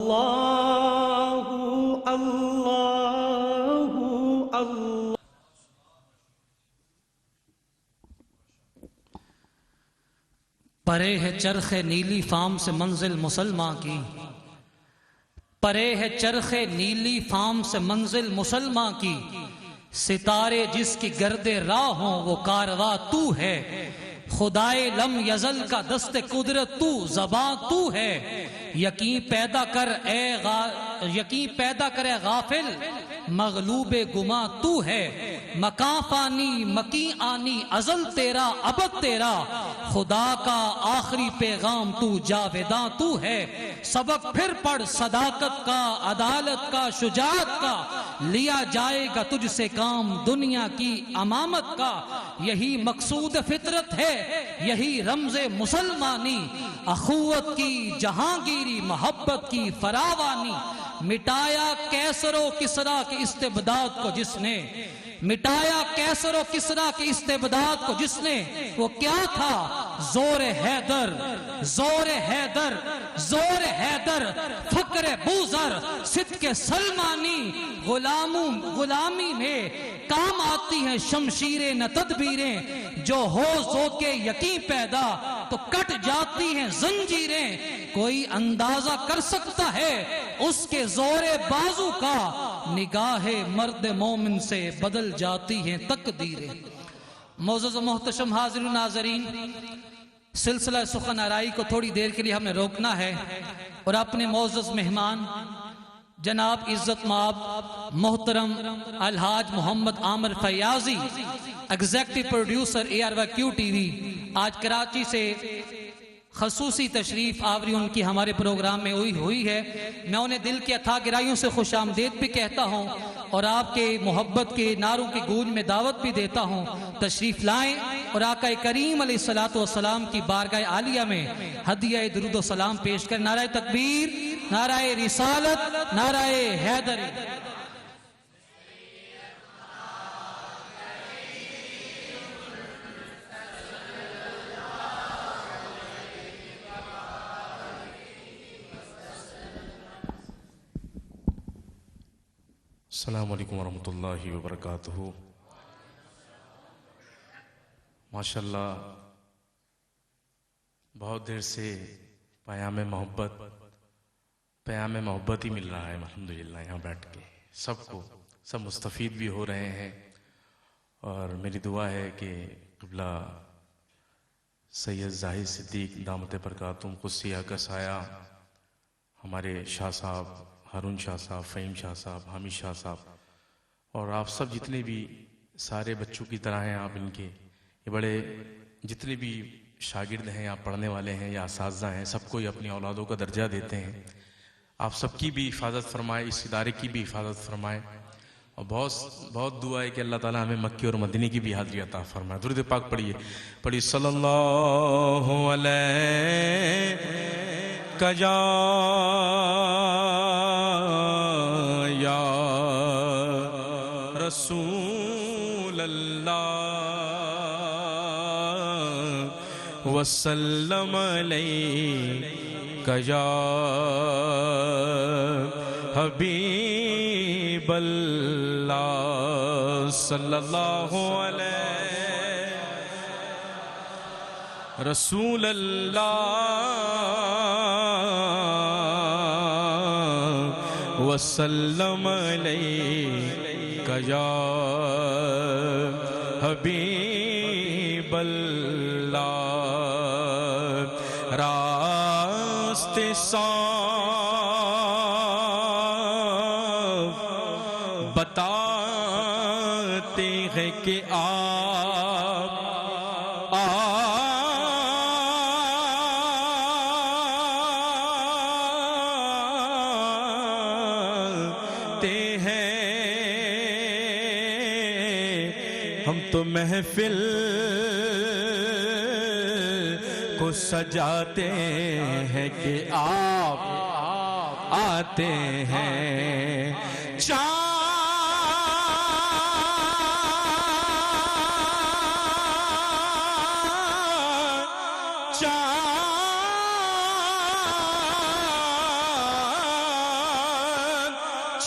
اللہ اللہ اللہ۔ پرے ہے چرخ نیلی فام سے منزل مسلماں کی، پرے ہے چرخ نیلی فام سے منزل مسلماں کی، ستارے جس کی گرد راہ ہوں وہ کارواں تو ہے، خدائے لم یزل کا دست قدرت تو، زباں تو ہے، یقین پیدا کر اے غافل، مغلوب گماں تو ہے، مکاں فانی مکی آنی ازل تیرا ابد تیرا، خدا کا آخری پیغام تو، جاویداں تو ہے، سبق پھر پڑھ صداقت کا، عدالت کا، شجاعت کا، لیا جائے گا تجھ سے کام دنیا کی امامت کا، یہی مقصود فطرت ہے، یہی رمز مسلمانی، اخوت کی جہانگیری، محبت کی فراوانی، مٹایا کیسر و کسریٰ کے استبداد کو جس نے، مٹایا کیسر و کسریٰ کے استبداد کو جس نے، وہ کیا تھا؟ زور حیدر، زور حیدر، زور حیدر، فقر بوذر، صدق سلمانی، غلامی میں کام آتی ہیں شمشیریں نہ تدبیریں، جو ہو ذوق یقین پیدا تو کٹ جاتی ہیں زنجیریں، کوئی اندازہ کر سکتا ہے اس کے زور بازو کا، نگاہ مرد مومن سے بدل جاتی ہیں تقدیریں۔ معزز و محتشم حاضرین و ناظرین، سلسلہ سخن آرائی کو تھوڑی دیر کے لیے ہمیں روکنا ہے اور اپنے معزز مہمان جناب عزت مآب محترم الحاج محمد عامر فیاضی، ایگزیکٹو پروڈیوسر ARYQ TV، آج کراچی سے خصوصی تشریف آوری ان کی ہمارے پروگرام میں ہوئی ہے۔ میں انہیں دل کے اتھا گرائیوں سے خوش آمدید بھی کہتا ہوں اور آپ کے محبت کے نعروں کی گونج میں دعوت بھی دیتا ہوں، تشریف لائیں اور آقا کریم علیہ السلام کی بارگاہ عالیہ میں ہدیہ درود و سلام پیش کر، نعرہ تکبیر، نعرہ رسالت، نعرہ حیدری۔ السلام علیکم ورحمۃ اللہ وبرکاتہ۔ ماشاءاللہ بہت دیر سے پیام محبت ہی مل رہا ہے الحمدللہ، یہاں بیٹھ کے سب مستفید بھی ہو رہے ہیں، اور میری دعا ہے کہ قبلہ سید زاہد صدیق دامت برکاتہم قدسیہ کا سایہ، ہمارے شاہ صاحب، ہارون شاہ صاحب، فہیم شاہ صاحب، حامد شاہ صاحب، اور آپ سب جتنے بھی سارے بچوں کی طرح ہیں، آپ ان کے یہ بڑے جتنے بھی شاگرد ہیں یا پڑھنے والے ہیں یا اساتذہ ہیں، سب کو یہ اپنی اولادوں کا درجہ دیتے ہیں، آپ سب کی بھی حفاظت فرمائے، اس ادارے کی بھی حفاظت فرمائے، اور بہت دعا ہے کہ اللہ تعالیٰ ہمیں مکی اور مدنی کی بھی حاضری عطا فرمائے۔ درود پاک پڑھیے صلی اللہ علیہ کجا یا رسول اللہ وسلم علیہ یا حبیب اللہ صلی اللہ علیہ رسول اللہ وسلم علیہ یا حبیب اللہ، راست صاف بتاتے ہیں کہ آپ ہم تو محفل کو سجاتے ہیں کہ آپ آتے ہیں،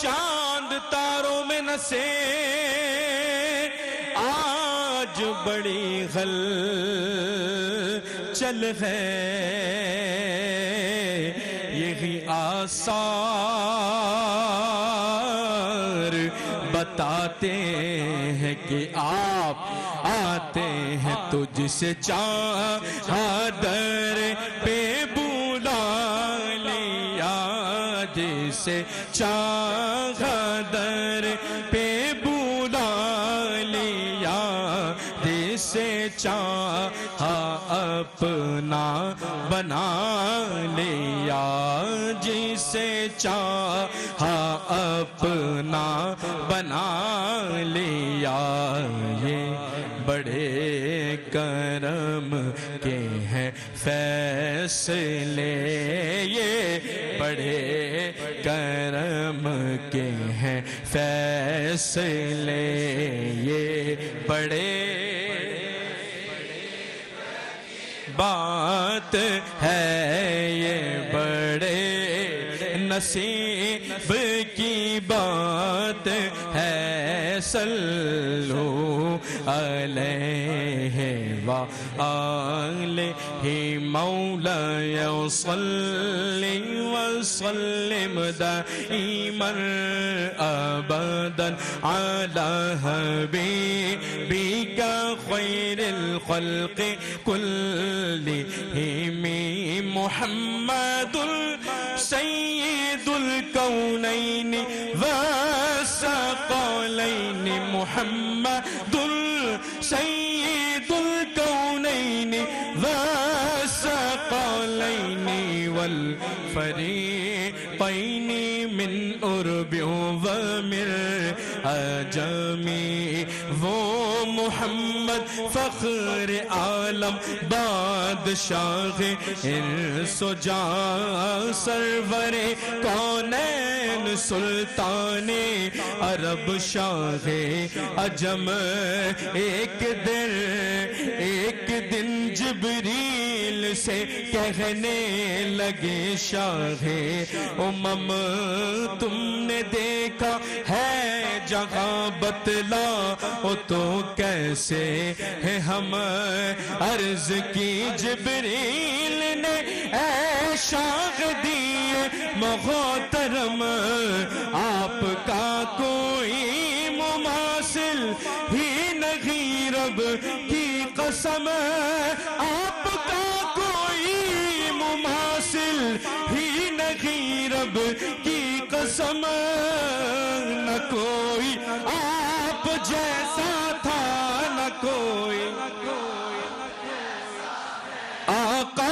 چاند تاروں میں نسے آج بڑی ہل چل ہے یہی آثار بتاتے ہیں کہ آپ آتے ہیں تجھ سے چادر پہ بلا لیا جسے چادر پہ بلا لیا جسے چاہا اپنا بنا لیا جسے چاہا اپنا بنا لیا یہ بڑے کرم کے ہیں فیصلے یہ بڑے کرم کے ہیں فیصلے یہ بڑے بات ہے یہ بڑے نصیب کی بات ہے صلو علیہ وآلہ مولاي صل وسلم دائما ابدا على حبيبك خير الخلق كلهم محمد سيد الكونين والثقلين محمد سيد الكونين والثقلين والفريقين من عرب ومن عجم وہ محمد فخر عالم بادشاہ انس و جاں سرور کونین سلطان عرب شاہ عجم ایک دن جبریل سے کہنے لگے شاہ امم تم نے دیکھا ہے جہاں بتلا تو کیسے ہے ہم عرض کی جبریل نے اے شاہ دیے محترم آپ کا کوئی مماثل ہی نہیں رب کی قسم آپ کا کوئی مماثل ہی نہیں رب کی قسم نہ کوئی آپ جیسا تھا نہ کوئی آقا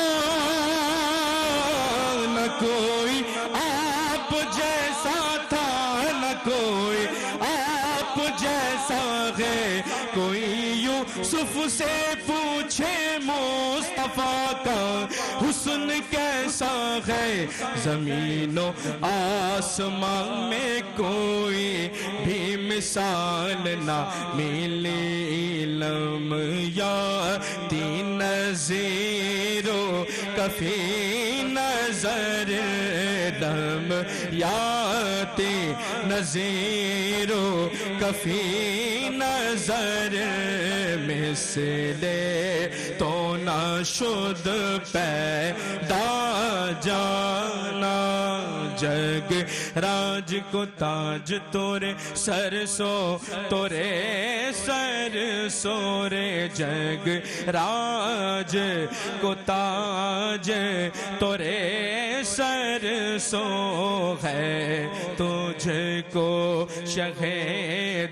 نہ کوئی آپ جیسا تھا نہ کوئی آپ جیسا ہے کوئی یوسف سے پوچھے مصطفیٰ کا حسن کیسا ہے زمین و آسمان میں کوئی بھی مثال نہ ملی علم یاتی نظیر و کفی نظر دم یاتی نظیر و کفی نظر مثل تو نہ شد پیدا جانا جگ راج کو تاج تورے سر سو تورے سر سورے جگ راج کو تاج تورے سر سو ہے تجھ کو شہ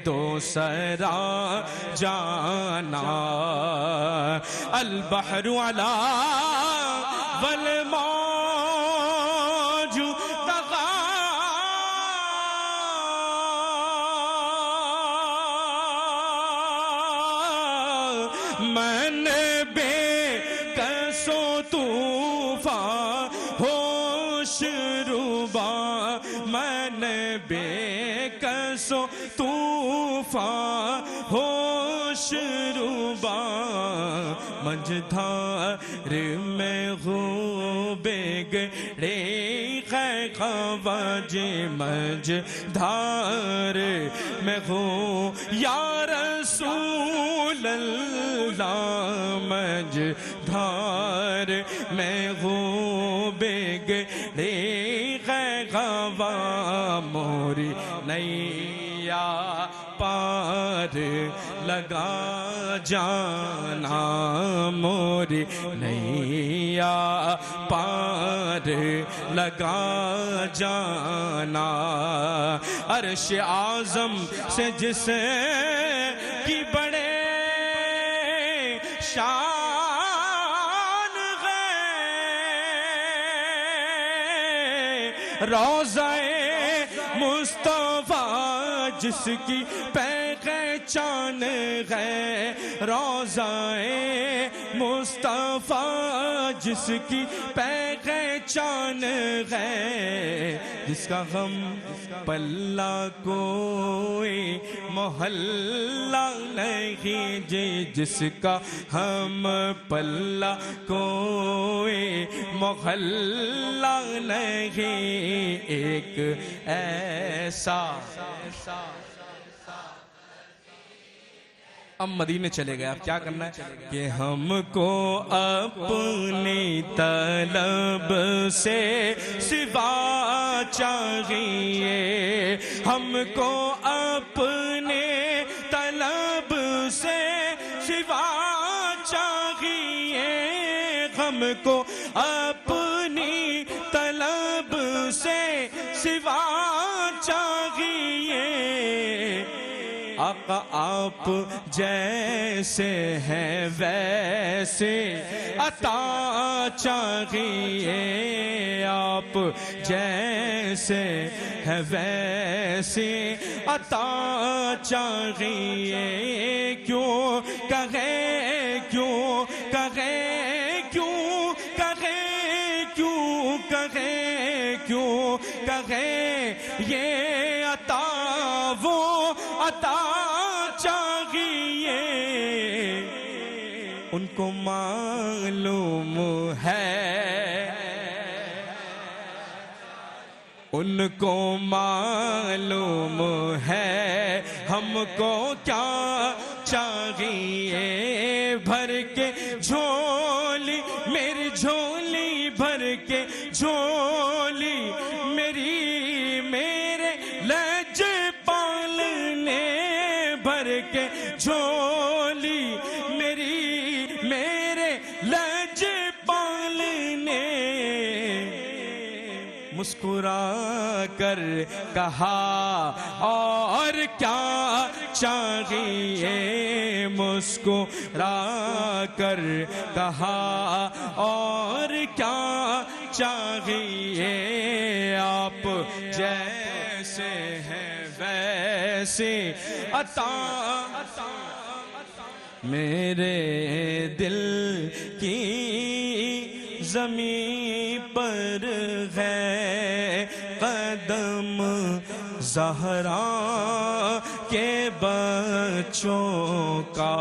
دو سرا جانا البحر علا والموج تغا من بے کسو طوفان ہوش روبا من بے کسو طوفان ہوش روبا مجھدھار میں غوبے گڑے خواج مج دھار میں ہوں یا رسول اللہ مج دھار میں ہوں بگڑے غوا موری نیا پار لگا جانا موری نیا پار لگا جانا عرش اعظم سے جس کی بڑے شان ہے روضہ مصطفیٰ جس کی پہچان ہے روضہ مصطفیٰ جس کی پہچان ہے جس کا ہم پلہ کوئی محلہ نہیں جس کا ہم پلہ کوئی محلہ نہیں ایک ایسا اب مدینے چلے گئے اب کیا کرنا ہے کہ ہم کو اپنی طلب سے سوا چاہیے ہم کو اپنے طلب سے سوا چاہیے ہم کو اپنی طلب سے سوا چاہیے آقا آپ جیسے ہیں ویسے عطا چاہیے آپ جیسے ہیں ویسے عطا چاہیے کیوں کہے کیوں کہے کیوں کہے کیوں کہے کیوں کہے یہ عطا وہ عطا چاہیے ان کو معلوم ہے ان کو معلوم ہے ہم کو کیا چاہیے بھر کے جھولی میری جھولی بھر کے جھولی میری میرے لج پالنے بھر کے جھولی میری میرے لج پالنے مسکرا کر کہا اور کیا چاہیے مسکرا کر کہا اور کیا چاہیے آپ جیسے ہیں ویسے عطا میرے دل کی زمین پر ہے قدم زہرا کے بچوں کا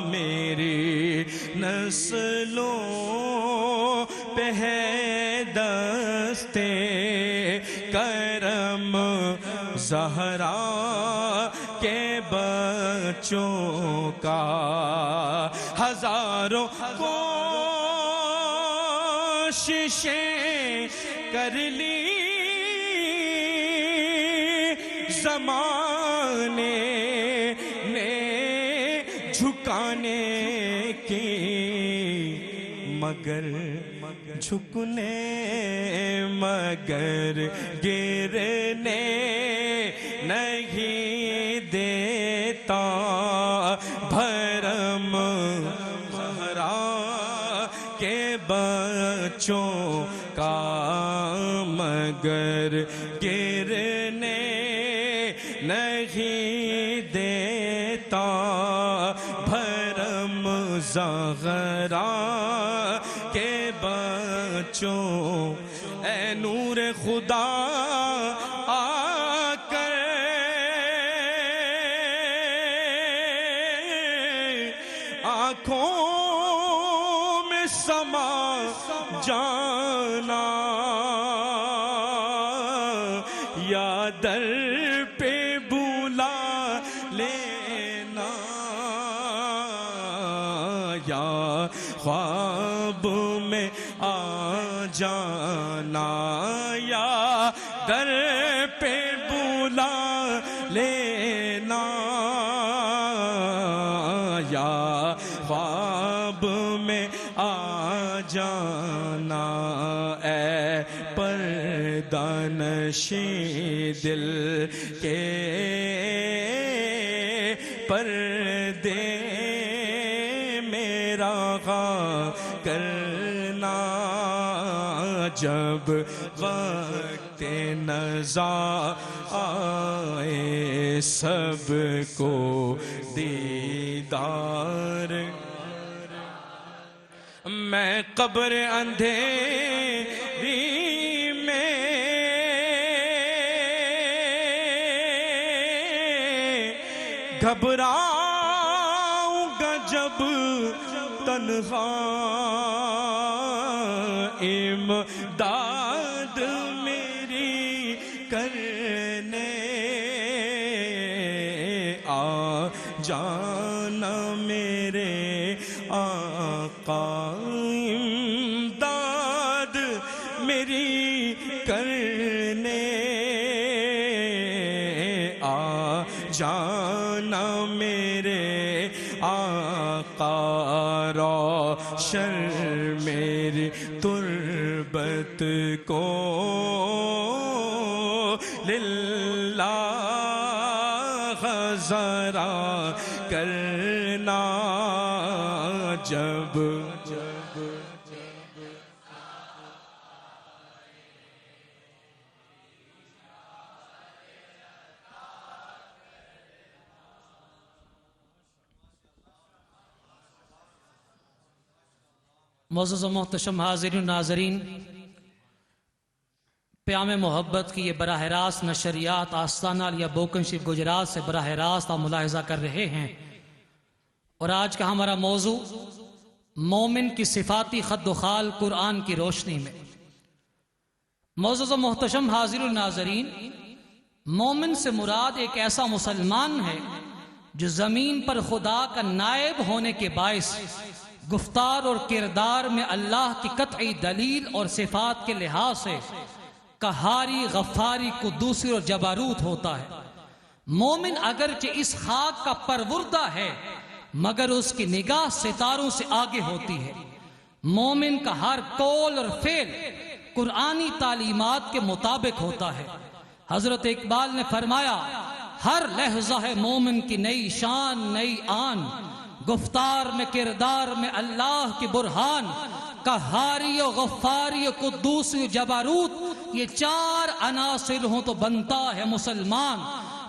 میری نسلوں پہ ہے دستے کرم زہرا کے بچوں کا ہزاروں کوششیں کر لی زمانے نے جھکانے کی مگر جھکنے مگر گرنے نہیں دیتا بھرم زہرا کے بچوں کا مگر گرنے نہیں دیتا بھرم زہرا کے بچوں اے نور خدا آ کر آنکھوں میں سما جانا یا در پہ بلا لینا، یا خواب میں آ جانا، یا در پہ بلا لینا، یا خواب میں آ جانا، اے پردہ نشیں دل کے پردے میرا کرنا، جب وقت نزا آئے سب کو دیدار، میں قبر اندھیری میں گھبراؤں گا جب تنہا، امداد میری کرنے آ جانا میرے آقا، امداد میری کرنے آ جانا میرے آقا، روشن میری تربت کو للہ ذرا کرنا، جب معزز و محتشم حاضرین و ناظرین، پیام محبت کی یہ براہ راست نشریات آستانہ علیہ بوکن شریف گجرات سے براہ راست آپ ملاحظہ کر رہے ہیں، اور آج کا ہمارا موضوع مومن کی صفاتی خد و خال قرآن کی روشنی میں۔ معزز و محتشم حاضرین و ناظرین، مومن سے مراد ایک ایسا مسلمان ہے جو زمین پر خدا کا نائب ہونے کے باعث گفتار اور کردار میں اللہ کی قطعی دلیل اور صفات کے لحاظ سے قہاری، غفاری، قدوسی اور جبروت ہوتا ہے۔ مومن اگرچہ اس خاک کا پروردہ ہے مگر اس کی نگاہ ستاروں سے آگے ہوتی ہے۔ مومن کا ہر قول اور فعل قرآنی تعلیمات کے مطابق ہوتا ہے۔ حضرت اقبال نے فرمایا، ہر لحظہ ہے مومن کی نئی شان، نئی آن، گفتار میں کردار میں اللہ کی برہان، قہاری و غفاری و قدوسی و جبروت، یہ چار عناصر ہوں تو بنتا ہے مسلمان۔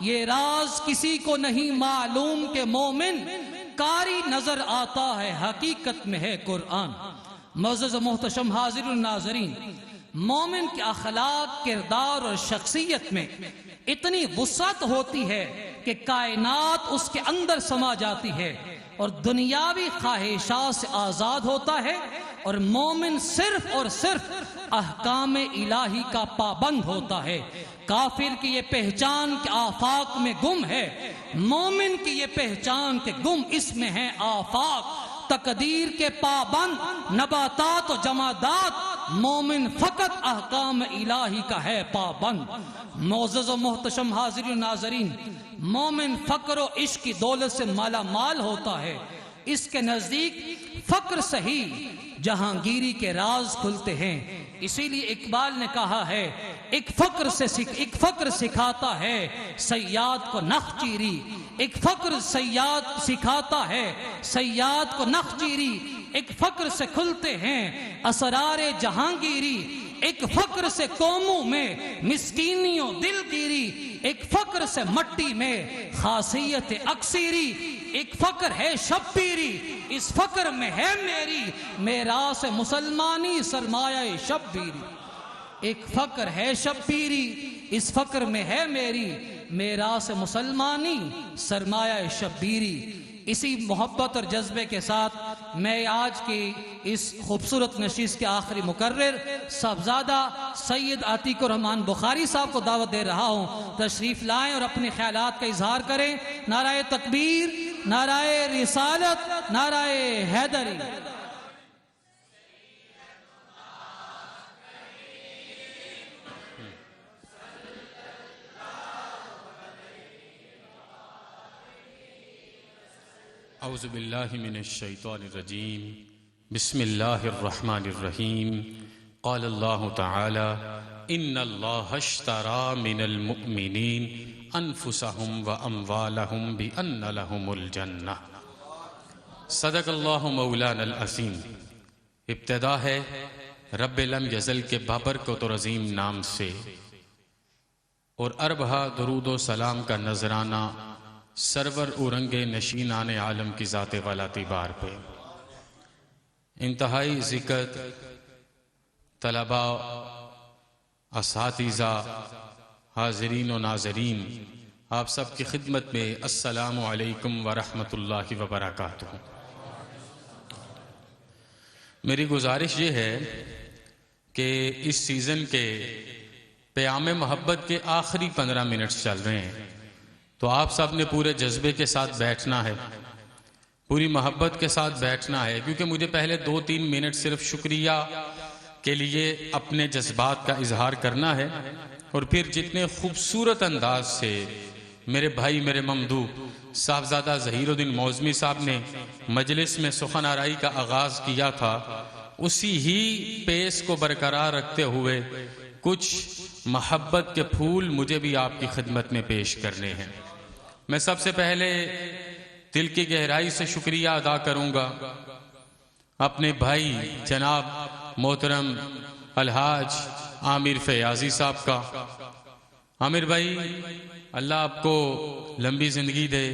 یہ راز کسی کو نہیں معلوم کہ مومن کاری نظر آتا ہے، حقیقت میں ہے قرآن۔ معزز و محتشم حاضرین و ناظرین، مومن کے اخلاق، کردار اور شخصیت میں اتنی وسعت ہوتی ہے کہ کائنات اس کے اندر سما جاتی ہے اور دنیاوی خواہشات سے آزاد ہوتا ہے، اور مومن صرف اور صرف احکام الہی کا پابند ہوتا ہے۔ کافر کی یہ پہچان کہ آفاق میں گم ہے، مومن کی یہ پہچان کہ گم اس میں ہے آفاق۔ تقدیر کے پابند نباتات و جمادات، مومن فقط احکام الہی کا ہے پابند۔ معزز و محتشم حاضرین و ناظرین، مومن فقر و عشق کی دولت سے مالا مال ہوتا ہے، اس کے نزدیک فقر صحیح جہانگیری کے راز کھلتے ہیں۔ اسی لیے اقبال نے کہا ہے، ایک فقر سکھاتا ہے صیاد کو نخ چیری، ایک فقر صیاد سکھاتا ہے صیاد کو نخ چیری، ایک فقر سے کھلتے ہیں اسرار جہانگیری، ایک فقر سے قوموں میں مسکینی و دلگیری، ایک فقر سے مٹی میں خاصیت اکثیری، ایک فقر ہے شبیری، اس فقر میں ہے میری میراث مسلمانی سرمایہ شبیری۔ ایک فقر ہے شبیری، اس فقر میں ہے میری میراث مسلمانی سرمایہ شبیری۔ اسی محبت اور جذبے کے ساتھ میں آج کی اس خوبصورت نشست کے آخری مقرر صاحبزادہ سید عتیق الرحمن بخاری صاحب کو دعوت دے رہا ہوں، تشریف لائیں اور اپنے خیالات کا اظہار کریں۔ نعرہ تکبیر، نعرہ رسالت، نعرہ حیدری۔ اعوذ باللہ من الشیطان الرجیم، بسم اللہ الرحمن الرحیم۔ قال اللہ تعالی ان اللہ اشترى من المؤمنین انفسهم واموالهم بان لهم الجنہ۔ صدق اللہ مولانا العظیم۔ ابتدا ہے رب لم یزل کے بابرکت و عظیم نام سے، اور اربہا درود و سلام کا نذرانہ سرور اورنگ نشینان عالم کی ذات والا تیبار پہ۔ انتہائی ذکر طلباء، اساتذہ، حاضرین و ناظرین، آپ سب کی خدمت میں السلام علیکم ورحمۃ اللہ وبرکاتہ۔ میری گزارش یہ ہے کہ اس سیزن کے پیام محبت کے آخری 15 منٹس چل رہے ہیں، تو آپ سب نے پورے جذبے کے ساتھ بیٹھنا ہے، پوری محبت کے ساتھ بیٹھنا ہے، کیونکہ مجھے پہلے 2-3 منٹ صرف شکریہ کے لیے اپنے جذبات کا اظہار کرنا ہے، اور پھر جتنے خوبصورت انداز سے میرے بھائی، میرے ممدوح صاحبزادہ ظہیر الدین موزمی صاحب نے مجلس میں سخن آرائی کا آغاز کیا تھا، اسی ہی پیس کو برقرار رکھتے ہوئے کچھ محبت کے پھول مجھے بھی آپ کی خدمت میں پیش کرنے ہیں۔ میں سب سے پہلے دل کی گہرائی سے شکریہ ادا کروں گا اپنے بھائی جناب محترم الحاج عامر فیاضی صاحب کا۔ عامر بھائی، اللہ آپ کو لمبی زندگی دے،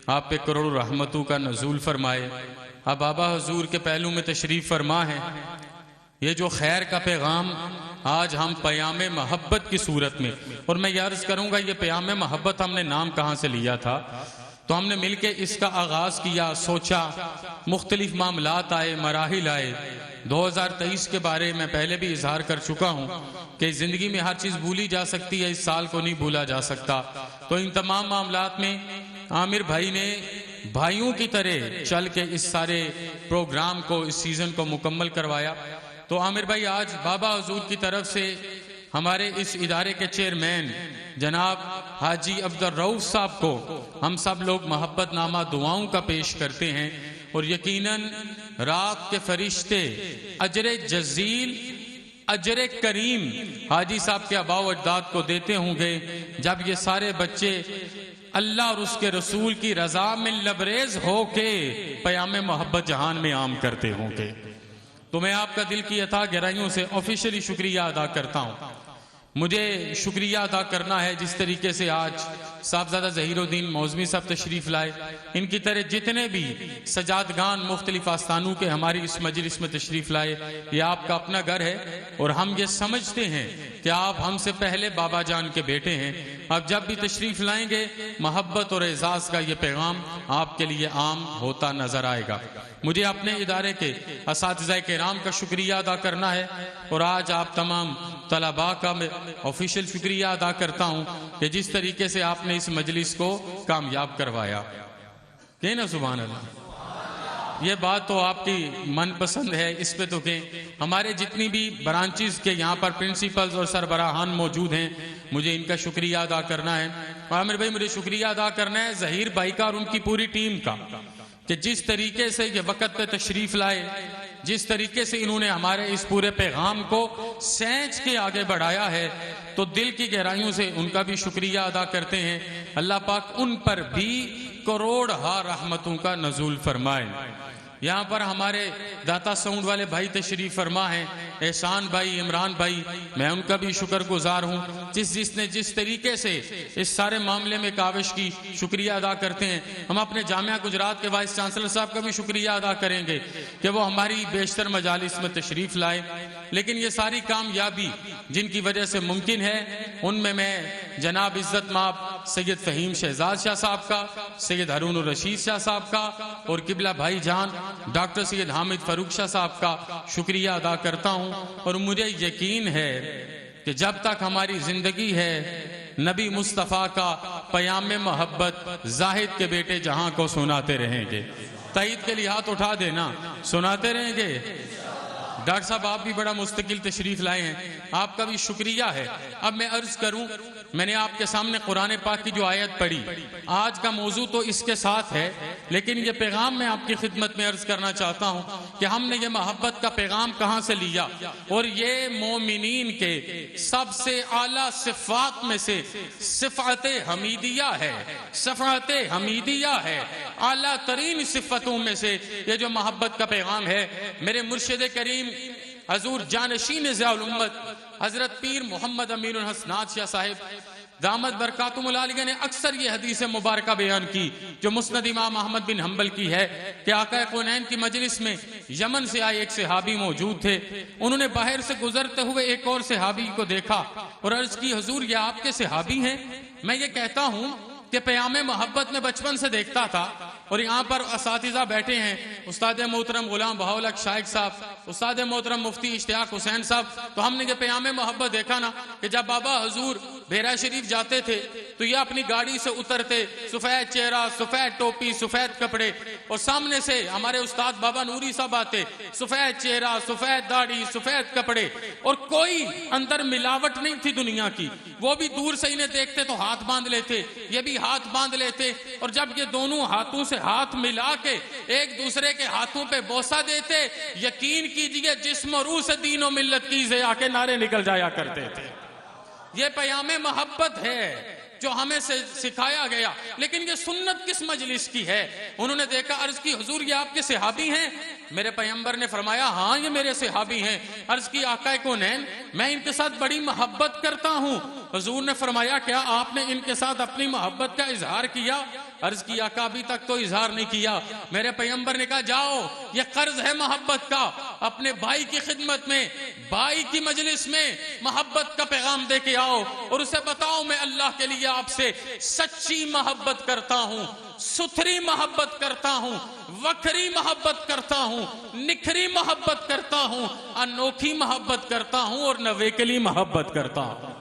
آپ پہ کروڑ رحمتوں کا نزول فرمائے، آپ بابا حضور کے پہلو میں تشریف فرما ہیں۔ یہ جو خیر کا پیغام آج ہم پیام محبت کی صورت میں، اور میں یہ عرض کروں گا یہ پیام محبت ہم نے نام کہاں سے لیا تھا، تو ہم نے مل کے اس کا آغاز کیا، سوچا، مختلف معاملات آئے، مراحل آئے۔ 2023 کے بارے میں پہلے بھی اظہار کر چکا ہوں کہ زندگی میں ہر چیز بھولی جا سکتی ہے، اس سال کو نہیں بھولا جا سکتا۔ تو ان تمام معاملات میں عامر بھائی نے بھائیوں کی طرح چل کے اس سارے پروگرام کو، اس سیزن کو مکمل کروایا۔ تو عامر بھائی، آج بابا حضور کی طرف سے ہمارے اس ادارے کے چیئرمین جناب حاجی عبدالرؤف صاحب کو ہم سب لوگ محبت نامہ دعاؤں کا پیش کرتے ہیں، اور یقیناً رات کے فرشتے اجر جزیل، اجر کریم حاجی صاحب کے آباء و اجداد کو دیتے ہوں گے جب یہ سارے بچے اللہ اور اس کے رسول کی رضا میں لبریز ہو کے پیام محبت جہان میں عام کرتے ہوں گے۔ تو میں آپ کا دل کی عطا گہرائیوں سے آفیشلی شکریہ ادا کرتا ہوں۔ مجھے شکریہ ادا کرنا ہے جس طریقے سے آج صاحبزادہ ظہیر الدین موزمی صاحب تشریف لائے، ان کی طرح جتنے بھی سجادگان مختلف آستانوں کے ہماری اس مجلس میں تشریف لائے۔ یہ آپ کا اپنا گھر ہے، اور ہم یہ سمجھتے ہیں کہ آپ ہم سے پہلے بابا جان کے بیٹے ہیں۔ اب جب بھی تشریف لائیں گے، محبت اور اعزاز کا یہ پیغام آپ کے لیے عام ہوتا نظر آئے گا۔ مجھے اپنے ادارے کے اساتذہ کرام کا شکریہ ادا کرنا ہے، اور آج آپ تمام طلباء کا میں آفیشل شکریہ ادا کرتا ہوں کہ جس طریقے سے آپ نے اس مجلس کو کامیاب کروایا۔ کہیں نا سبحان اللہ؟ یہ بات تو آپ کی من پسند ہے، اس پہ تو کہیں۔ ہمارے جتنی بھی برانچز کے یہاں پر پرنسپلز اور سربراہان موجود ہیں، مجھے ان کا شکریہ ادا کرنا ہے۔ عامر بھائی، مجھے شکریہ ادا کرنا ہے ظہیر بھائی کا اور ان کی پوری ٹیم کا، کہ جس طریقے سے یہ وقت پہ تشریف لائے، جس طریقے سے انہوں نے ہمارے اس پورے پیغام کو سینچ کے آگے بڑھایا ہے، تو دل کی گہرائیوں سے ان کا بھی شکریہ ادا کرتے ہیں۔ اللہ پاک ان پر بھی کروڑ ہا رحمتوں کا نزول فرمائے۔ یہاں پر ہمارے داتا ساؤنڈ والے بھائی تشریف فرما ہیں، احسان بھائی، عمران بھائی، میں ان کا بھی شکر گزار ہوں جس نے جس طریقے سے اس سارے معاملے میں کاوش کی، شکریہ ادا کرتے ہیں۔ ہم اپنے جامعہ گجرات کے وائس چانسلر صاحب کا بھی شکریہ ادا کریں گے کہ وہ ہماری بیشتر مجالس میں تشریف لائے، لیکن یہ ساری کامیابی جن کی وجہ سے ممکن ہے، ان میں جناب عزت مآب سید فہیم شہزاد شاہ صاحب کا، سید ہارون الرشید شاہ صاحب کا اور قبلہ بھائی جان ڈاکٹر سید حامد فاروق شاہ صاحب کا شکریہ ادا کرتا ہوں۔ اور مجھے یقین ہے کہ جب تک ہماری زندگی ہے، نبی مصطفیٰ کا پیام محبت زاہد کے بیٹے جہاں کو سناتے رہیں گے۔ تائید کے لیے ہاتھ اٹھا دینا، سناتے رہیں گے۔ ڈاکٹر صاحب آپ بھی بڑا مستقل تشریف لائے ہیں، آپ کا بھی شکریہ ہے۔ اب میں عرض کروں، میں نے آپ کے سامنے قرآن پاک کی جو آیت پڑھی، آج کا موضوع تو اس کے ساتھ ہے، لیکن یہ پیغام میں آپ کی خدمت میں عرض کرنا چاہتا ہوں کہ ہم نے یہ محبت کا پیغام کہاں سے لیا، اور یہ مومنین کے سب سے اعلیٰ صفات میں سے صفات حمیدیہ ہے، صفات حمیدیہ ہے، اعلیٰ ترین صفتوں میں سے یہ جو محبت کا پیغام ہے۔ میرے مرشد کریم حضور جانشین ضیاء الامت حضرت پیر محمد امین الحسنات شاہ صاحب دامت برکاتہم العالیہ نے اکثر یہ حدیث مبارکہ بیان کی جو مسند امام احمد بن حنبل کی ہے کہ آقا کونین کی مجلس میں یمن سے آئے ایک صحابی موجود تھے، انہوں نے باہر سے گزرتے ہوئے ایک اور صحابی کو دیکھا اور عرض کی حضور یہ آپ کے صحابی ہیں؟ میں یہ کہتا ہوں کہ پیام محبت میں بچپن سے دیکھتا تھا، اور یہاں پر اساتذہ بیٹھے ہیں، استاد محترم غلام بہاؤالحق شائخ صاحب، استاد محترم مفتی اشتیاق حسین صاحب، تو ہم نے یہ پیام محبت دیکھا نا کہ جب بابا حضور بحیرہ شریف جاتے تھے تو یہ اپنی گاڑی سے اترتے، سفید چہرہ، سفید ٹوپی، سفید کپڑے، اور سامنے سے ہمارے استاد بابا نوری صاحب آتے، سفید چہرہ، سفید داڑھی، سفید کپڑے، اور کوئی اندر ملاوٹ نہیں تھی دنیا کی۔ وہ بھی دور سے انہیں دیکھتے تو ہاتھ باندھ لیتے، یہ بھی ہاتھ باندھ لیتے، اور جب یہ دونوں ہاتھوں سے ہاتھ ملا کے ایک دوسرے کے ہاتھوں پہ بوسہ دیتے، یقین کیجئے جسم و روح سے دین و ملت کی زیا کے نعرے نکل جایا کرتے تھے۔ یہ پیام محبت ہے جو ہمیں سکھایا گیا، لیکن یہ سنت کس مجلس کی ہے؟ انہوں نے دیکھا، عرض کی حضور یہ آپ کے صحابی ہیں؟ میرے پیغمبر نے فرمایا ہاں یہ میرے صحابی ہیں۔ عرض کی آقا کونین میں ان کے ساتھ بڑی محبت کرتا ہوں۔ حضور نے فرمایا کیا آپ نے ان کے ساتھ اپنی محبت کا اظہار کیا؟ عرض کی آقا ابھی تک تو اظہار نہیں کیا۔ میرے پیغمبر نے کہا جاؤ، یہ قرض ہے محبت کا، اپنے بھائی کی خدمت میں، بھائی کی مجلس میں محبت کا پیغام دے کے آؤ اور اسے بتاؤ میں اللہ کے لیے آپ سے سچی محبت کرتا ہوں، ستھری محبت کرتا ہوں، وکھری محبت کرتا ہوں، نکھری محبت کرتا ہوں، انوکھی محبت کرتا ہوں اور نویکلی محبت کرتا ہوں۔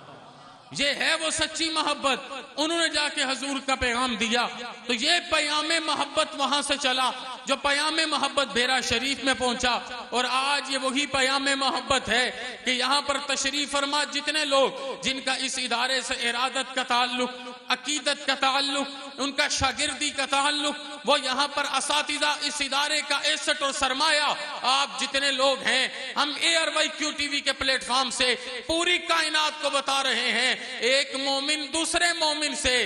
یہ ہے وہ سچی محبت۔ انہوں نے جا کے حضور کا پیغام دیا تو یہ پیام محبت وہاں سے چلا جو پیام محبت بحیرہ شریف میں پہنچا، اور آج یہ وہی پیام محبت ہے کہ یہاں پر تشریف فرما جتنے لوگ جن کا اس ادارے سے ارادت کا تعلق، عقیدت کا تعلق، ان کا شاگردی کا تعلق، وہ یہاں پر اساتذہ، اس ادارے کا ایسٹ اور سرمایہ، آپ جتنے لوگ ہیں، ہم ARYQ TV کے پلیٹ فارم سے پوری کائنات کو بتا رہے ہیں، ایک مومن دوسرے مومن سے،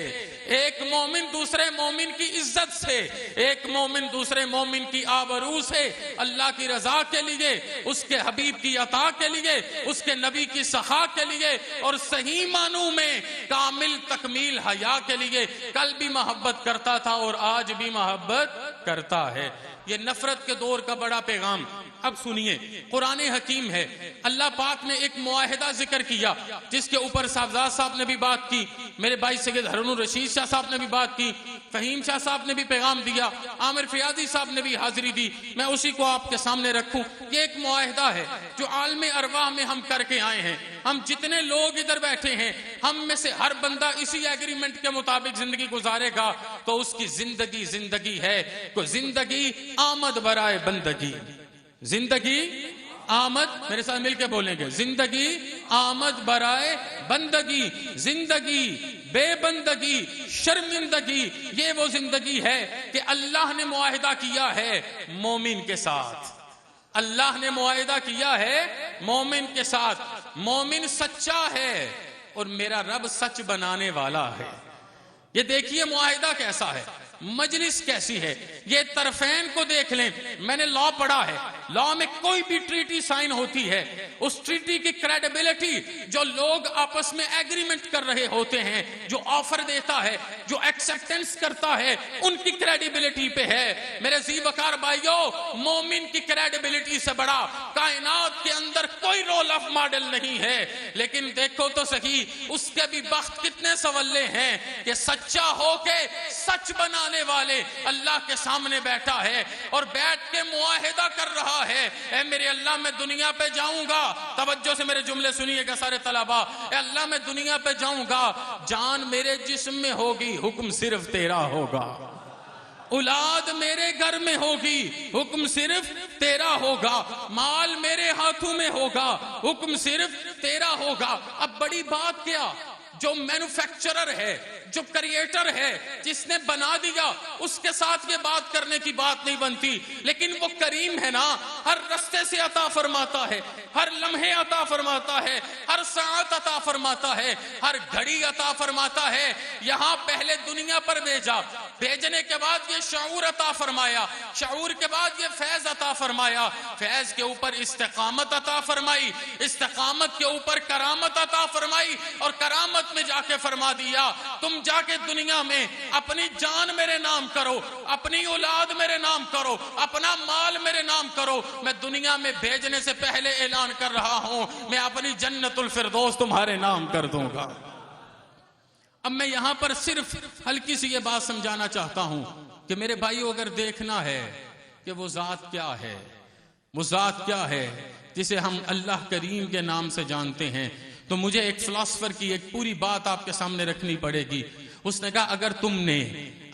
ایک مومن دوسرے مومن کی عزت سے، ایک مومن دوسرے مومن کی آبرو سے، اللہ کی رضا کے لیے، اس کے حبیب کی عطا کے لیے، اس کے نبی کی سخا کے لیے، اور صحیح معنوں میں کامل تکمیل حیا کے لیے کل بھی محبت کرتا تھا اور آج بھی محبت کرتا ہے۔ یہ نفرت کے دور کا بڑا پیغام۔ اب سنیے، قرآن حکیم ہے، اللہ پاک نے ایک معاہدہ ذکر کیا جس کے اوپر صاحبزاد صاحب نے بھی بات کی، میرے بھائی سید ہارون الرشید شاہ صاحب نے بھی بات کی، فہیم شاہ صاحب نے بھی پیغام دیا، عامر فیاضی صاحب نے بھی حاضری دی، میں اسی کو آپ کے سامنے رکھوں۔ یہ ایک معاہدہ ہے جو عالم ارواح میں ہم کر کے آئے ہیں۔ ہم جتنے لوگ ادھر بیٹھے ہیں، ہم میں سے ہر بندہ اسی ایگریمنٹ کے مطابق زندگی گزارے گا تو اس کی زندگی زندگی ہے۔ کوئی زندگی آمد برائے بندگی، زندگی آمد، میرے ساتھ مل کے بولیں گے، زندگی آمد برائے بندگی، زندگی بے بندگی، شرمندگی، یہ وہ زندگی ہے کہ اللہ نے معاہدہ کیا ہے مومن کے ساتھ۔ اللہ نے معاہدہ کیا ہے مومن کے ساتھ۔ مومن سچا ہے اور میرا رب سچ بنانے والا ہے۔ یہ دیکھیے معاہدہ کیسا ہے۔ مجلس کیسی ہے. یہ طرفین کو دیکھ لیں. میں نے لا پڑھا ہے, لا میں کوئی بھی ٹریٹی سائن ہوتی ہے, اس ٹریٹی کی کریڈیبلٹی جو لوگ آپس میں ایگریمنٹ کر رہے ہوتے ہیں, جو آفر دیتا ہے, جو ایکسپٹنس کرتا ہے, ان کی کریڈیبلٹی پہ ہے. میرے ذی وقار بھائیو, مومن کی کریڈیبلٹی سے بڑا کائنات کے اندر کوئی رول آف ماڈل نہیں ہے. لیکن دیکھو تو صحیح, اس کے بھی بخت کتنے سولے ہیں کہ سچا ہو کے سچ بنانے والے اللہ کے سامنے بیٹھا ہے اور بیٹھ کے معاہدہ کر رہا ہے, اے میرے اللہ میں دنیا پہ جاؤں گا. توجہ سے میرے جملے سنیے گا سارے طلباء. اے اللہ میں دنیا پہ جاؤں گا, جان میرے جسم میں ہوگی, حکم صرف تیرا ہوگا. اولاد میرے گھر میں ہوگی, حکم صرف تیرا ہوگا. مال میرے ہاتھوں میں ہوگا, حکم صرف تیرا ہوگا. اب بڑی بات کیا, جو مینوفیکچرر ہے, جو کریٹر ہے, جس نے بنا دیا, اس کے ساتھ یہ بات کرنے کی بات نہیں بنتی. لیکن وہ کریم ہے نا, ہر رستے سے عطا فرماتا ہے, ہر لمحے عطا فرماتا ہے, ہر ساعت عطا فرماتا ہے, ہر گھڑی عطا فرماتا ہے. یہاں پہلے دنیا پر بھیجا, بھیجنے کے بعد یہ شعور عطا فرمایا, شعور کے بعد یہ فیض عطا فرمایا, فیض کے اوپر استقامت عطا فرمائی, استقامت کے اوپر کرامت عطا فرمائی, اور کرامت میں جا کے فرما دیا تم جا کے دنیا میں اپنی جان میرے نام کرو, اپنی اولاد میرے نام کرو, اپنا مال میرے نام کرو. میں دنیا میں بھیجنے سے پہلے اعلان کر رہا ہوں, میں اپنی جنت الفردوس تمہارے نام کر دوں گا. اب میں یہاں پر صرف ہلکی سی یہ بات سمجھانا چاہتا ہوں کہ میرے بھائیو, اگر دیکھنا ہے کہ وہ ذات کیا ہے, وہ ذات کیا ہے جسے ہم اللہ کریم کے نام سے جانتے ہیں, تو مجھے ایک فلاسفر کی ایک پوری بات آپ کے سامنے رکھنی پڑے گی. اس نے کہا اگر تم نے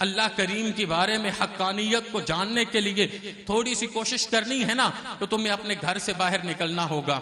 اللہ کریم کے بارے میں حقانیت کو جاننے کے لیے تھوڑی سی کوشش کرنی ہے نا, تو تمہیں اپنے گھر سے باہر نکلنا ہوگا,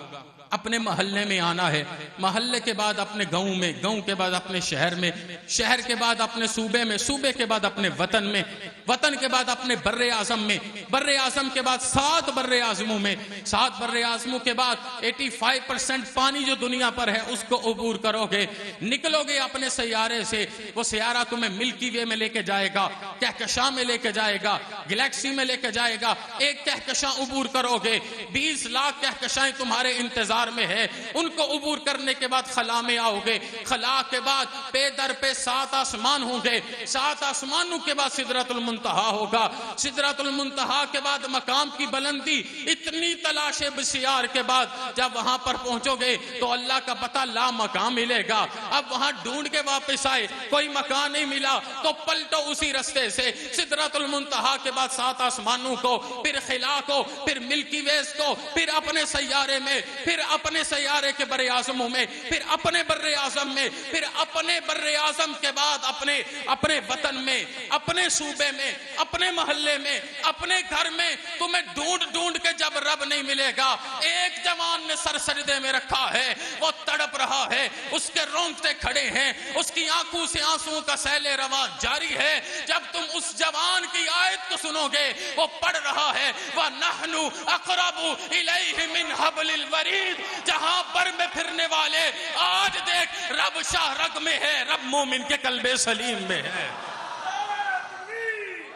اپنے محلے میں آنا ہے, محلے کے بعد اپنے گاؤں میں, گاؤں کے بعد اپنے شہر میں, شہر کے بعد اپنے صوبے میں, صوبے کے بعد اپنے وطن میں, وطن کے بعد اپنے بر اعظم میں, بر اعظم کے بعد 7 بر اعظموں میں, 7 بر اعظموں کے بعد 85% پانی جو دنیا پر ہے اس کو عبور کرو گے, نکلو گے اپنے سیارے سے. وہ سیارہ تمہیں ملکی وے میں لے کے جائے گا, کہکشاں میں لے کے جائے گا, گلیکسی میں لے کے جائے گا. ایک کہکشاں عبور کرو گے, 20 لاکھ کہکشائیں تمہارے انتظار میں ہے. ان کو عبور کرنے کے بعد خلا میں آؤ گے, خلا کے بعد پے در پہ 7 آسمان ہوں گے, 7 آسمانوں کے بعد سدرۃ المنتہا ہوگا, سدرۃ المنتہا کے بعد مقام کی بلندی. اتنی تلاش بسیار کے بعد جب وہاں پر پہنچو گے تو اللہ کا پتہ لا مقام ملے گا. اب وہاں ڈھونڈ کے واپس آئے, کوئی مکان نہیں ملا, تو پلٹو اسی رستے سے سدرۃ المنتہا کے بعد 7 آسمانوں کو, پھر خلا کو, پھر ملکی ویز کو, پھر اپنے سیارے میں, پھر اپنے سیارے کے بر اعظموں میں, پھر اپنے بر اعظم میں, پھر اپنے بر اعظم کے بعد اپنے وطن میں, اپنے صوبے میں, اپنے محلے میں, اپنے گھر میں. تمہیں ڈھونڈ کے جب رب نہیں ملے گا, ایک جوان نے سر سجدے میں رکھا ہے, وہ تڑپ رہا ہے, اس کے رونگٹے کھڑے ہیں, اس کی آنکھوں سے آنسوں کا سیل رواں جاری ہے. جب تم اس جوان کی آیت کو سنو گے, وہ پڑھ رہا ہے وَنَحْنُ أَقْرَبُ إِلَيْهِ مِنْ حَبْلِ الْوَرِيدِ. جہاں پر میں پھرنے والے, آج دیکھ رب شاہ رگ میں ہے, رب مومن کے قلب سلیم میں ہے.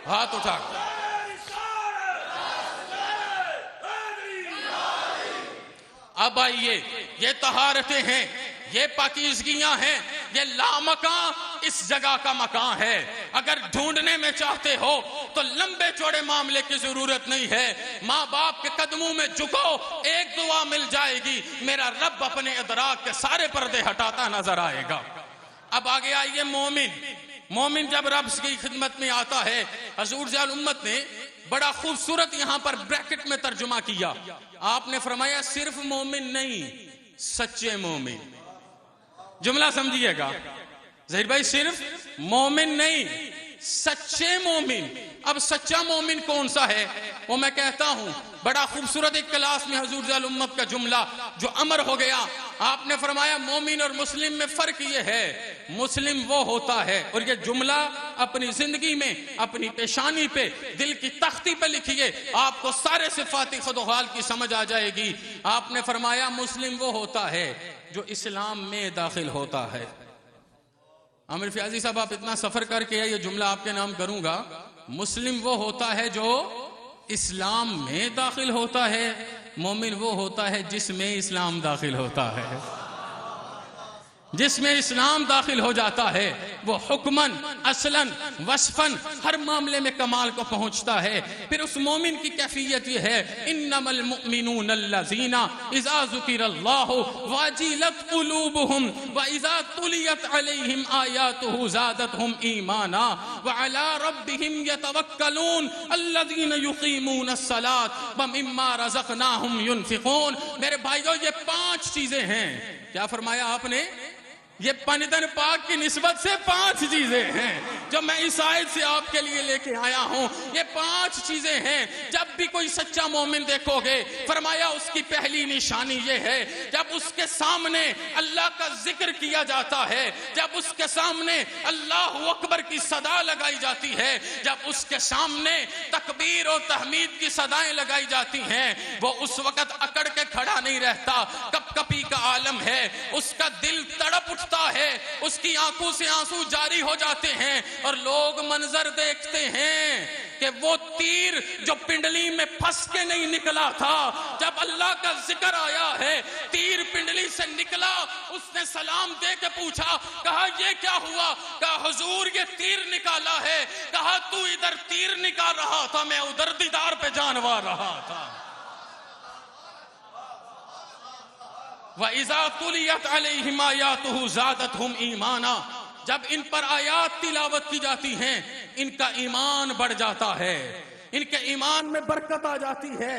ہاتھ اٹھا. اب آئیے, یہ طہارتیں ہیں, یہ پاکیزگیاں ہیں, یہ لامکاں اس جگہ کا مکان ہے. اگر ڈھونڈنے میں چاہتے ہو تو لمبے چوڑے معاملے کی ضرورت نہیں ہے. ماں باپ کے قدموں میں جھکو, ایک دعا مل جائے گی, میرا رب اپنے ادراک کے سارے پردے ہٹاتا نظر آئے گا. اب آگے آئیے مومن. مومن جب رب کی خدمت میں آتا ہے, حضور ذی الامت نے بڑا خوبصورت یہاں پر بریکٹ میں ترجمہ کیا. آپ نے فرمایا صرف مومن نہیں, سچے مومن. جملہ سمجھیے گا ظہیر بھائی, صرف مومن نہیں, سچے مومن. اب سچا مومن کون سا ہے وہ میں کہتا ہوں. بڑا خوبصورت ایک کلاس میں حضور ذی الامت کا جملہ جو امر ہو گیا. آپ نے فرمایا مومن اور مسلم میں فرق یہ ہے, مسلم وہ ہوتا ہے, اور یہ جملہ اپنی زندگی میں, اپنی پیشانی پہ, دل کی تختی پہ لکھیے, آپ کو سارے صفات خود و حال کی سمجھ آ جائے گی. آپ نے فرمایا مسلم وہ ہوتا ہے جو اسلام میں داخل ہوتا ہے. عامر فیاضی صاحب آپ اتنا سفر کر کے یہ جملہ آپ کے نام کروں گا، مسلم وہ ہوتا ہے جو اسلام میں داخل ہوتا ہے، مومن وہ ہوتا ہے جس میں اسلام داخل ہوتا ہے۔ جس میں اسلام داخل ہو جاتا ہے وہ حکماً، اصلاً، وصفاً ہر معاملے میں کمال کو پہنچتا ہے۔ پھر اس مومن کی کیفیت یہ ہے، انما المؤمنون الذین اذا ذکر اللہ وجلت قلوبہم واذا تلیت علیہم آیاتہ زادتہم ایمانا وعلی ربہم یتوکلون الذین یقیمون الصلاۃ ومما رزقناہم ینفقون۔ میرے بھائیو یہ 5 چیزیں ہیں۔ کیا فرمایا آپ نے؟ یہ پندن پاک کی نسبت سے 5 چیزیں ہیں جو میں اس آیت سے آپ کے لیے لے کے آیا ہوں۔ یہ 5 چیزیں ہیں، جب بھی کوئی سچا مومن دیکھو گے، فرمایا اس کی پہلی نشانی یہ ہے، جب اس کے سامنے اللہ کا ذکر کیا جاتا ہے، جب اس کے سامنے اللہ اکبر کی صدا لگائی جاتی ہے، جب اس کے سامنے تکبیر و تحمید کی صدائیں لگائی جاتی ہیں، وہ اس وقت اکڑ کے کھڑا نہیں رہتا، کپ کپی کا عالم ہے، اس کا دل تڑپ اٹھتا ہے، اس کی آنکھوں سے آنسو جاری ہو جاتے ہیں، اور لوگ منظر دیکھتے ہیں کہ وہ تیر جو پنڈلی میں پھنس کے نہیں نکلا تھا، جب اللہ کا ذکر آیا ہے، تیر پنڈلی سے نکلا، اس نے سلام دے کے پوچھا، کہا یہ کیا ہوا؟ کہا حضور یہ تیر نکالا ہے۔ کہا تو ادھر تیر نکال رہا تھا، میں ادھر دیدار پہ جانوار رہا تھا۔ وَإِذَا تُلِيَتْ عَلَيْهِمْ آيَاتُهُ زَادَتْهُمْ ایمانا، جب ان پر آیات تلاوت کی جاتی ہیں ان کا ایمان بڑھ جاتا ہے، ان کے ایمان میں برکت آ جاتی ہے۔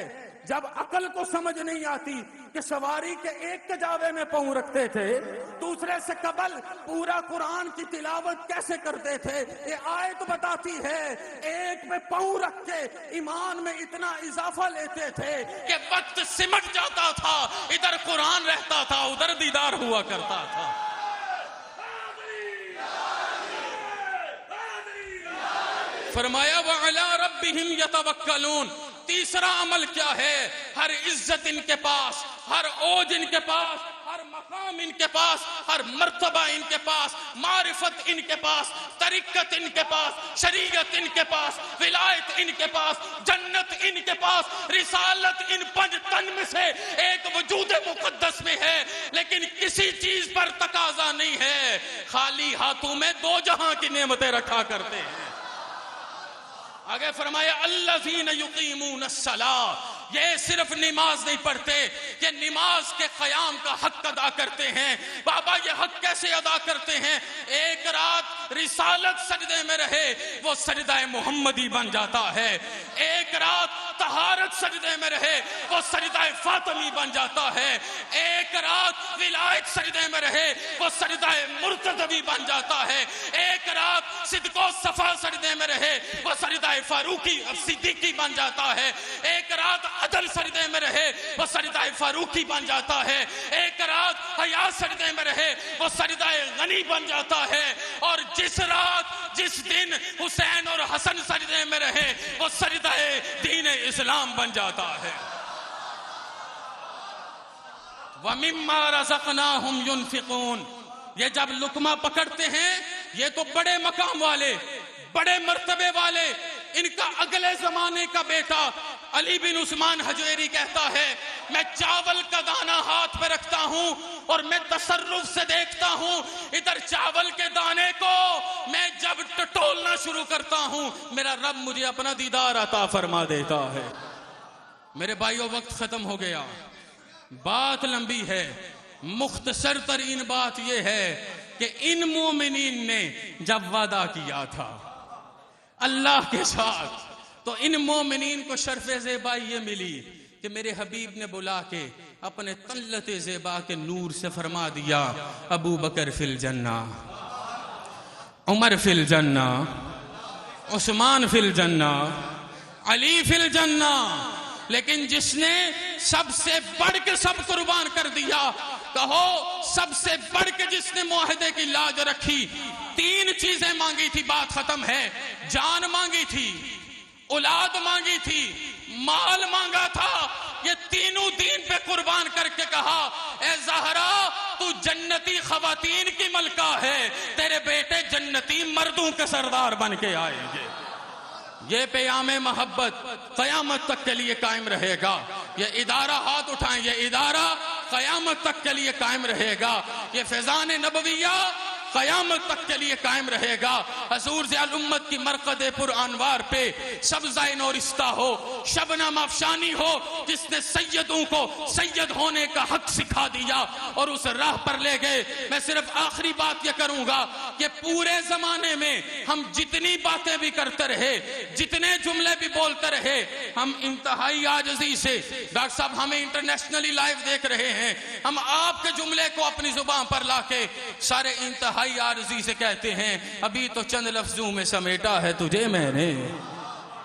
جب عقل کو سمجھ نہیں آتی کہ سواری کے ایک کجاوے میں پاؤں رکھتے تھے، دوسرے سے قبل پورا قرآن کی تلاوت کیسے کرتے تھے، یہ آیت بتاتی ہے، ایک میں پاؤں رکھ کے ایمان میں اتنا اضافہ لیتے تھے کہ وقت سمٹ جاتا تھا، ادھر قرآن رہتا تھا، ادھر دیدار ہوا کرتا تھا۔ فرمایا وَعَلَىٰ رَبِّهِمْ يَتَوَكَّلُونَ۔ تیسرا عمل کیا ہے؟ ہر عزت ان کے پاس، ہر اوج ان کے پاس، ہر مقام ان کے پاس، ہر مرتبہ ان کے پاس، معرفت ان کے پاس، طریقت ان کے پاس، شریعت ان کے پاس، ولایت ان کے پاس، جنت ان کے پاس، رسالت ان 5 تن میں سے ایک وجود مقدس میں ہے، لیکن کسی چیز پر تقاضا نہیں ہے، خالی ہاتھوں میں 2 جہاں کی نعمتیں رکھا کرتے ہیں۔ آگے فرمایا الذین یقیمون الصلاۃ، یہ صرف نماز نہیں پڑھتے، یہ نماز کے قیام کا حق ادا کرتے ہیں۔ بابا یہ حق کیسے ادا کرتے ہیں؟ ایک رات رسالت سجدے میں رہے، وہ سجدہ محمدی بن جاتا ہے۔ ایک رات طہارت سجدے میں رہے، وہ سجدہ فاطمی بن جاتا ہے۔ ایک رات ولایت سجدے میں رہے، وہ سجدہ مرتضوی بن جاتا ہے۔ ایک رات صدق و صفا سجدے میں رہے، وہ سجدہ فاروقی صدیقی بن جاتا ہے۔ ایک رات عدل سجدے میں رہے، وہ سجدہ فاروقی بن جاتا ہے۔ ایک رات حیا سجدے میں رہے، وہ سجدہ غنی بن جاتا ہے۔ اور جس رات، جس دن حسین اور حسن سجدے میں رہے، وہ سجدہ دین اسلام بن جاتا ہے۔ وَمِمَّا رَزَقْنَاهُمْ يُنْفِقُونَ، یہ جب لقمہ پکڑتے ہیں، یہ تو بڑے مقام والے، بڑے مرتبے والے، ان کا اگلے زمانے کا بیٹا علی بن عثمان حجویری کہتا ہے، میں چاول کا دانہ ہاتھ پہ رکھتا ہوں اور میں تصرف سے دیکھتا ہوں، ادھر چاول کے دانے کو میں جب ٹٹولنا شروع کرتا ہوں، میرا رب مجھے اپنا دیدار عطا فرما دیتا ہے۔ میرے بھائیو وقت ختم ہو گیا، بات لمبی ہے، مختصر ترین بات یہ ہے کہ ان مومنین نے جب وعدہ کیا تھا اللہ کے ساتھ، تو ان مومنین کو شرف زیبائی یہ ملی کہ میرے حبیب نے بلا کے اپنے طلت زیبا کے نور سے فرما دیا، ابو بکر فی الجنہ، عمر فی الجنہ، عثمان فی الجنہ، علی فی الجنہ۔ لیکن جس نے سب سے بڑھ کے سب قربان کر دیا، کہو سب سے بڑھ کے جس نے معاہدے کی لاج رکھی، 3 چیزیں مانگی تھی، بات ختم ہے، جان مانگی تھی، اولاد مانگی تھی، مال مانگا تھا، یہ تینوں دین پہ قربان کر کے کہا، اے زہرا تو جنتی خواتین کی ملکہ ہے، تیرے بیٹے یتیم مردوں کے سردار بن کے آئیں گے. یہ پیام محبت قیامت تک کے لیے قائم رہے گا. یہ ادارہ ہاتھ اٹھائیں، یہ ادارہ قیامت تک کے لیے قائم رہے گا. یہ فیضان نبویہ قیامت تک کے لیے قائم رہے گا. حضور ضیاء الامت کی مرقد پر انوار پہ سبزہ نورستہ ہو، شبنم افشانی ہو، جس نے سیدوں کو سید ہونے کا حق سکھا دیا اور اس راہ پر لے گئے. میں صرف آخری بات یہ کروں گا کہ پورے زمانے میں ہم جتنی باتیں بھی کرتے رہے، جتنے جملے بھی بولتے رہے، ہم انتہائی عاجزی سے، ڈاکٹر صاحب ہمیں انٹرنیشنلی لائیو دیکھ رہے ہیں، ہم آپ کے جملے کو اپنی زبان پر لا کے سارے انتہائی عارضی سے کہتے ہیں ابھی تو چند لفظوں میں سمیٹا ہے تجھے میں نے،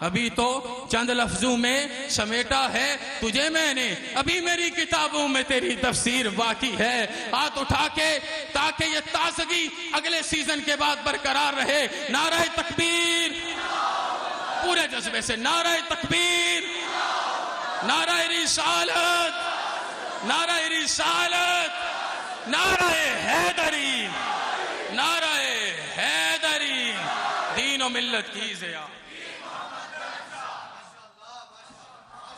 ابھی تو چند لفظوں میں سمیٹا ہے تجھے میں نے، ابھی میری کتابوں میں تیری تفسیر باقی ہے. ہاتھ اٹھا کے تاکہ یہ تازگی اگلے سیزن کے بعد برقرار رہے. نعرہ تکبیر، پورے جذبے سے نعرہ تکبیر، نعرہ رسالت، نعرہ رسالت، نعرہ حیدری، نعرہ حیدری، دین و ملت کی ضیاء.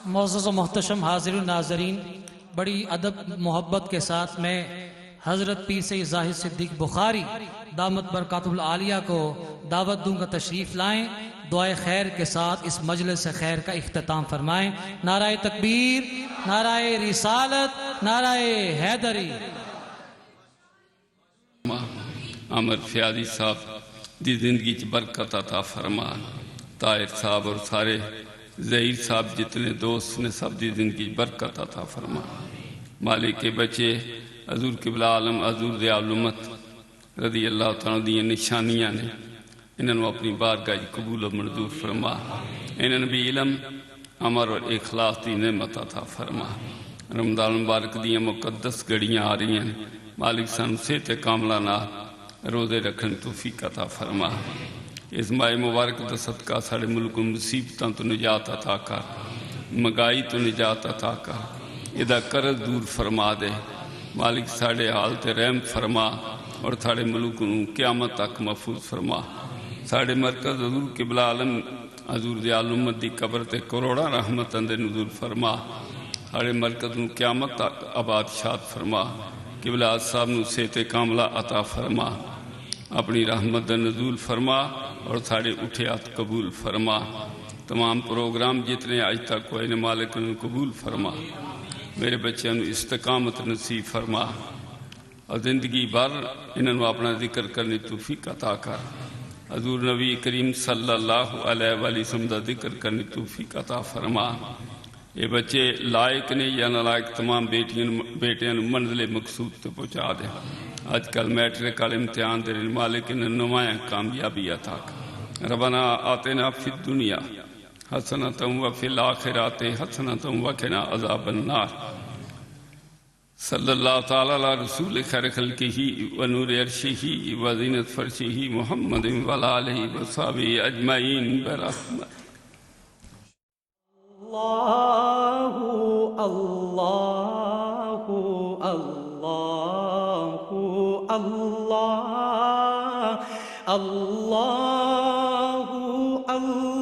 معزز و محتشم حاضرین ناظرین، بڑی ادب محبت کے ساتھ میں حضرت پیر سید زاہد صدیق بخاری دامت برکاتہ العالیہ کو دعوت دوں گا تشریف لائیں. دعائے خیر کے ساتھ اس مجلس خیر کا اختتام فرمائیں. نعرہ تکبیر، نعرہ رسالت، نعرہ حیدری. عامر فیاضی صاحب دی زندگی چ برکت عطا فرما. طاہر صاحب اور سارے ظہیر صاحب جتنے دوست نے سب دی زندگی برکت عطا فرما. مالک کے بچے حضور قبلہ عالم حضور ضیاء الامت رضی اللہ تعالیٰ دی نشانیاں نے، انہوں اپنی بارگاہ قبول و منظور فرما. انہوں بھی علم عمر اور اخلاص دی نعمت عطا فرما. رمضان مبارک دیاں مقدس گھڑیاں آ رہی ہیں، مالک سانو صحت کاملہ نہ روزے رکھن توفیق عطا فرما. اس ماہ مبارک دا صدقہ ساڑے ملک مصیبتاں تو نجات عطا کر، مگائی تو نجات عطا کر، ادا قرض دور فرما دے. مالک ساڑے حال تے رحم فرما اور ساڑے ملک قیامت تک محفوظ فرما. ساڑے مرکز حضور قبلہ عالم حضور ضیاء الامت دی قبر تے کروڑا رحمت اندر نزول فرما. ساڑے مرکز قیامت تک آباد شاد فرما. قبلہ صاحب نو صحت کاملہ عطا فرما. اپنی رحمت نزول فرما اور ساڑے اٹھیات قبول فرما. تمام پروگرام جتنے آج تک ہوئے نے مالک نے قبول فرما. میرے بچوں نے استقامت نصیب فرما اور زندگی بھر انہوں اپنا ذکر کرنے توفیق عطا کر. حضور نبی کریم صلی اللہ علیہ وآلہ وسلم دا ذکر کرنے توفیق عطا فرما. یہ بچے لائق نے یا نالائق تمام بیٹیاں منزل مقصود تے پہنچا دیں. آج کل میٹرک والے امتحان دے مالک نے نمایاں کامیابی عطا کر. ربنا آتنا فی الدنیا حسنۃ وفی الآخرۃ حسنۃ وقنا عذاب النار. صلی اللہ تعالیٰ علی رسول خیر خلقہ و نور عرشہ و زینت فرشہ محمد و آلہ و صحبہ اجمعین برحمتہ. اللہ اللہ اللہ اللہ اللہ اللہ